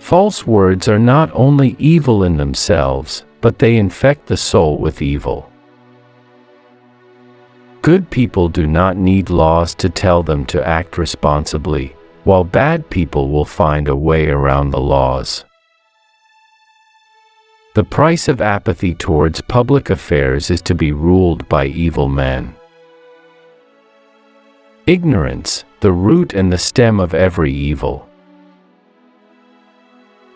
False words are not only evil in themselves, but they infect the soul with evil. Good people do not need laws to tell them to act responsibly, while bad people will find a way around the laws. The price of apathy towards public affairs is to be ruled by evil men. Ignorance, the root and the stem of every evil.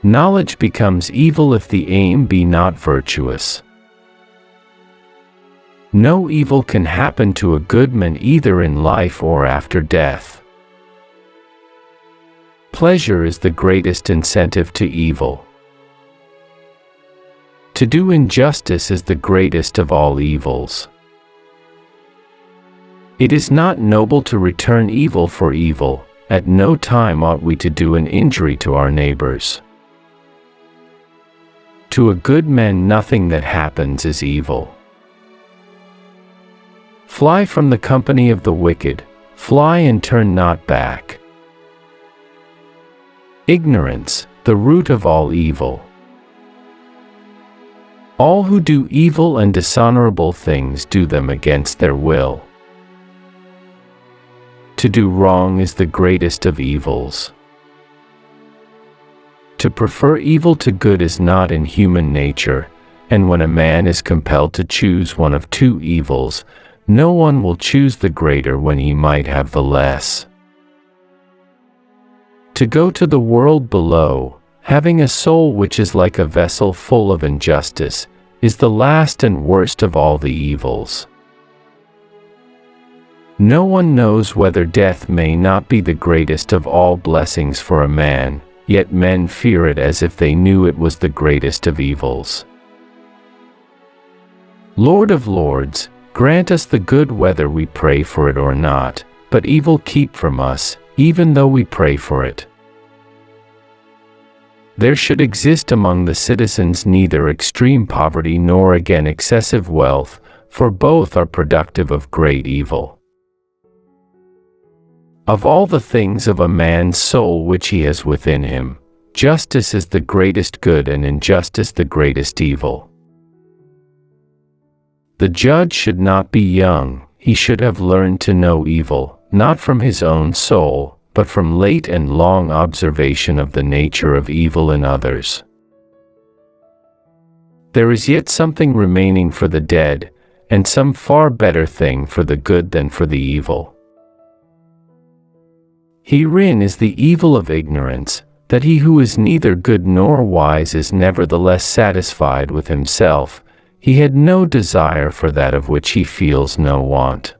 Knowledge becomes evil if the aim be not virtuous. No evil can happen to a good man either in life or after death. Pleasure is the greatest incentive to evil. To do injustice is the greatest of all evils. It is not noble to return evil for evil. At no time ought we to do an injury to our neighbors. To a good man nothing that happens is evil. Fly from the company of the wicked, fly and turn not back. Ignorance, the root of all evil. All who do evil and dishonorable things do them against their will. To do wrong is the greatest of evils. To prefer evil to good is not in human nature, and when a man is compelled to choose one of two evils, no one will choose the greater when he might have the less. To go to the world below, having a soul which is like a vessel full of injustice, is the last and worst of all the evils. No one knows whether death may not be the greatest of all blessings for a man, yet men fear it as if they knew it was the greatest of evils. Lord of Lords, grant us the good whether we pray for it or not, but evil keep from us, even though we pray for it. There should exist among the citizens neither extreme poverty nor again excessive wealth, for both are productive of great evil. Of all the things of a man's soul which he has within him, justice is the greatest good and injustice the greatest evil. The judge should not be young, he should have learned to know evil, not from his own soul, but from late and long observation of the nature of evil in others. There is yet something remaining for the dead, and some far better thing for the good than for the evil. Herein is the evil of ignorance, that he who is neither good nor wise is nevertheless satisfied with himself. He had no desire for that of which he feels no want.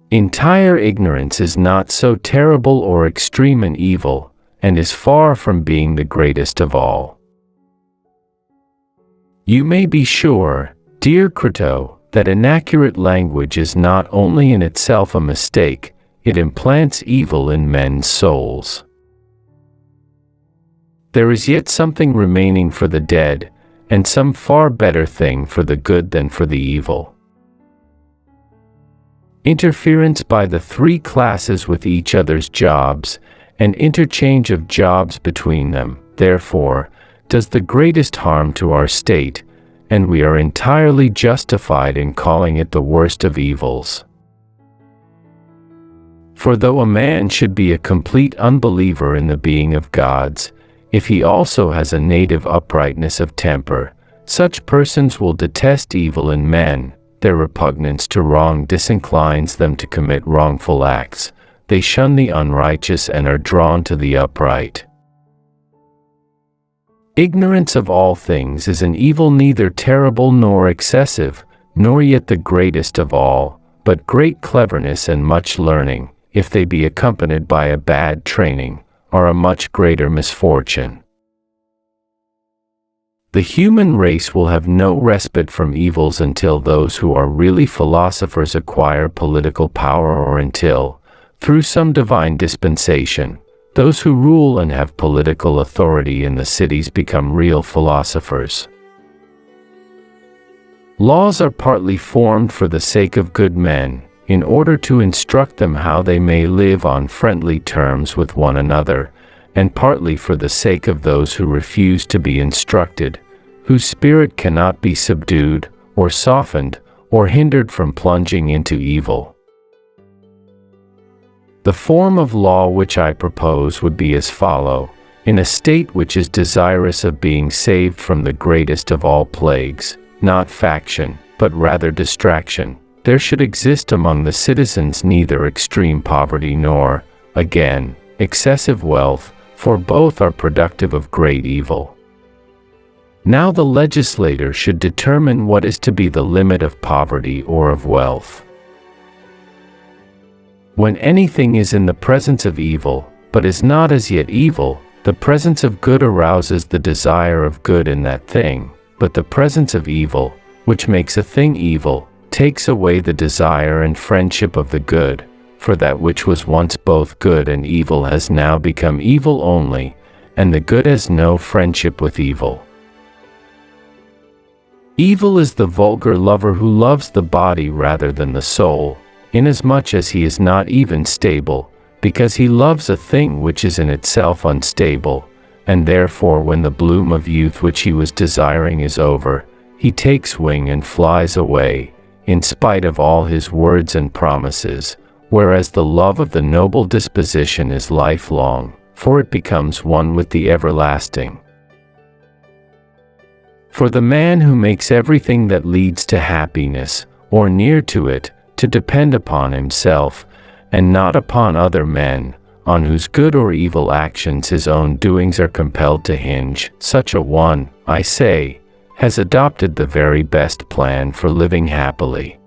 Entire ignorance is not so terrible or extreme an evil, and is far from being the greatest of all. You may be sure, dear Crito, that inaccurate language is not only in itself a mistake, it implants evil in men's souls. There is yet something remaining for the dead, and some far better thing for the good than for the evil. Interference by the three classes with each other's jobs, and interchange of jobs between them, therefore, does the greatest harm to our state, and we are entirely justified in calling it the worst of evils. For though a man should be a complete unbeliever in the being of gods, if he also has a native uprightness of temper, such persons will detest evil in men. Their repugnance to wrong disinclines them to commit wrongful acts. They shun the unrighteous and are drawn to the upright. Ignorance of all things is an evil neither terrible nor excessive, nor yet the greatest of all, but great cleverness and much learning, if they be accompanied by a bad training, are a much greater misfortune. The human race will have no respite from evils until those who are really philosophers acquire political power, or until, through some divine dispensation, those who rule and have political authority in the cities become real philosophers. Laws are partly formed for the sake of good men, in order to instruct them how they may live on friendly terms with one another, and partly for the sake of those who refuse to be instructed, whose spirit cannot be subdued, or softened, or hindered from plunging into evil. The form of law which I propose would be as follows. In a state which is desirous of being saved from the greatest of all plagues, not faction, but rather distraction, there should exist among the citizens neither extreme poverty nor, again, excessive wealth, for both are productive of great evil. Now the legislator should determine what is to be the limit of poverty or of wealth. When anything is in the presence of evil, but is not as yet evil, the presence of good arouses the desire of good in that thing, but the presence of evil, which makes a thing evil, takes away the desire and friendship of the good, for that which was once both good and evil has now become evil only, and the good has no friendship with evil. Evil is the vulgar lover who loves the body rather than the soul, inasmuch as he is not even stable, because he loves a thing which is in itself unstable, and therefore when the bloom of youth which he was desiring is over, he takes wing and flies away, in spite of all his words and promises, whereas the love of the noble disposition is lifelong, for it becomes one with the everlasting. For the man who makes everything that leads to happiness, or near to it, to depend upon himself, and not upon other men, on whose good or evil actions his own doings are compelled to hinge, such a one, I say, has adopted the very best plan for living happily.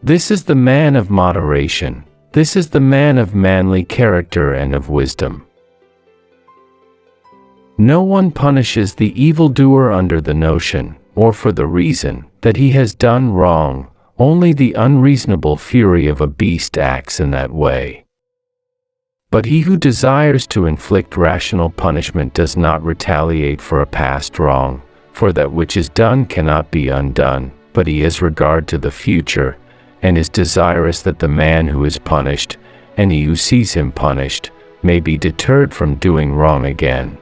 This is the man of moderation, this is the man of manly character and of wisdom. No one punishes the evildoer under the notion, or for the reason, that he has done wrong. Only the unreasonable fury of a beast acts in that way. But he who desires to inflict rational punishment does not retaliate for a past wrong, for that which is done cannot be undone, but he has regard to the future, and is desirous that the man who is punished, and he who sees him punished, may be deterred from doing wrong again.